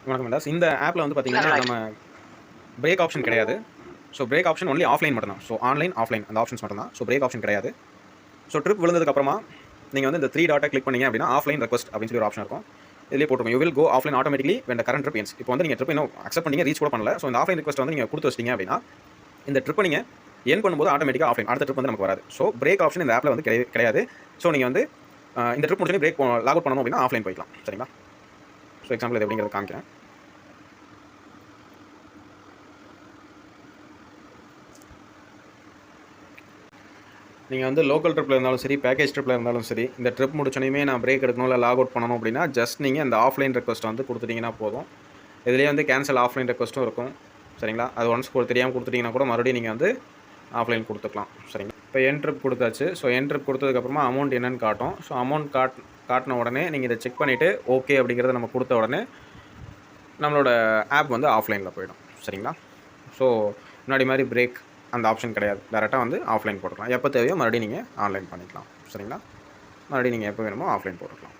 வணக்கம் மெண்டாஸ். இந்த ஆப்பில் வந்து பார்த்தீங்கன்னா நம்ம பிரேக் ஆப்ஷன் கிடையாது. So break option only offline மட்டும் தான். ஸோ ஆன்லைன், ஆஃப்லைன் அந்த ஆப்ஷன்ஸ் மட்டும் தான். ஸோ பிரேக் ஆப்ஷன் கிடையாது. ஸோ ட்ரிப் விழுந்ததுக்கப்புறமா நீங்கள் வந்து இந்த 3 டாட்டை கிளிக் பண்ணீங்க அப்படின்னா ஆஃப்லைன் ரெக்வஸ்ட் அப்படின்னு சொல்லி ஒரு ஆப்ஷன் இருக்கும். இதிலே போட்டுருக்கும் you will go offline automatically when the current trip ends. இப்போ வந்து நீங்கள் ட்ரிப் இன்னும் அக்செப்ட் பண்ணீங்க, ரீச் கூட பண்ணல. ஸோ இந்த ஆஃப்லைன் ரெக்வஸ்ட் வந்து நீங்கள் கொடுத்து வச்சிட்டீங்க அப்படின்னா இந்த ட்ரிப்பை நீங்கள் என் பண்ணும்போது ஆட்டோமேட்டிக்காக ஆஃப்லைன் அடுத்த ட்ரிப் வந்து நமக்கு வராது. ஸோ பிரேக் ஆப்ஷன் இந்த ஆப்பில் வந்து கிடையாது. ஸோ நீங்கள் வந்து இந்த ட்ரிப் முடிச்சு பிரேக் லாக் அவுட் பண்ணணும் அப்படின்னா ஆஃப்லைன் போய்க்கலாம். சரிங்களா? ஸோ எக்ஸாம்பிள் இது எப்படிங்கிறத காமிக்கிறேன். நீங்கள் வந்து லோக்கல் ட்ரிப்பில் இருந்தாலும் சரி, பேக்கேஜ் ட்ரிப்பில் இருந்தாலும் சரி, இந்த ட்ரிப் முடிச்சோனையுமே நான் பிரேக் எடுக்கணும் இல்லை லாக் அவுட் பண்ணணும் அப்படின்னா ஜஸ்ட் நீங்கள் இந்த ஆஃப்லைன் ரெக்வஸ்ட் வந்து கொடுத்துட்டிங்கன்னா போதும். இதுலேயே வந்து கேன்சல் ஆஃப்லைன் ரெக்வஸ்ட்டும் இருக்கும். சரிங்களா? அது ஒன்ஸ் தெரியாமல் கொடுத்துட்டிங்கன்னா கூட மறுபடியும் நீங்கள் வந்து ஆஃப்லைன் கொடுத்துக்கலாம். சரிங்களா? இப்போ என் ட்ரிப் கொடுத்தாச்சு. ஸோ என் ட்ரிப் கொடுத்ததுக்கப்புறமா அமௌண்ட் என்னென்னு காட்டும். ஸோ அமௌண்ட் காட்டின உடனே நீங்கள் இதை செக் பண்ணிவிட்டு ஓகே அப்படிங்கிறத நம்ம கொடுத்த உடனே நம்மளோட ஆப் வந்து ஆஃப்லைனில் போயிடும். சரிங்களா? ஸோ முன்னாடி மாதிரி பிரேக் அந்த ஆப்ஷன் கிடையாது. டேரெக்டாக வந்து ஆஃப்லைன் போட்டுக்கலாம். எப்போ தேவையோ மறுபடியும் நீங்கள் ஆன்லைன் பண்ணிக்கலாம். சரிங்களா? மறுபடியும் நீங்கள் எப்போ வேணுமோ ஆஃப்லைன் போட்டுக்கலாம்.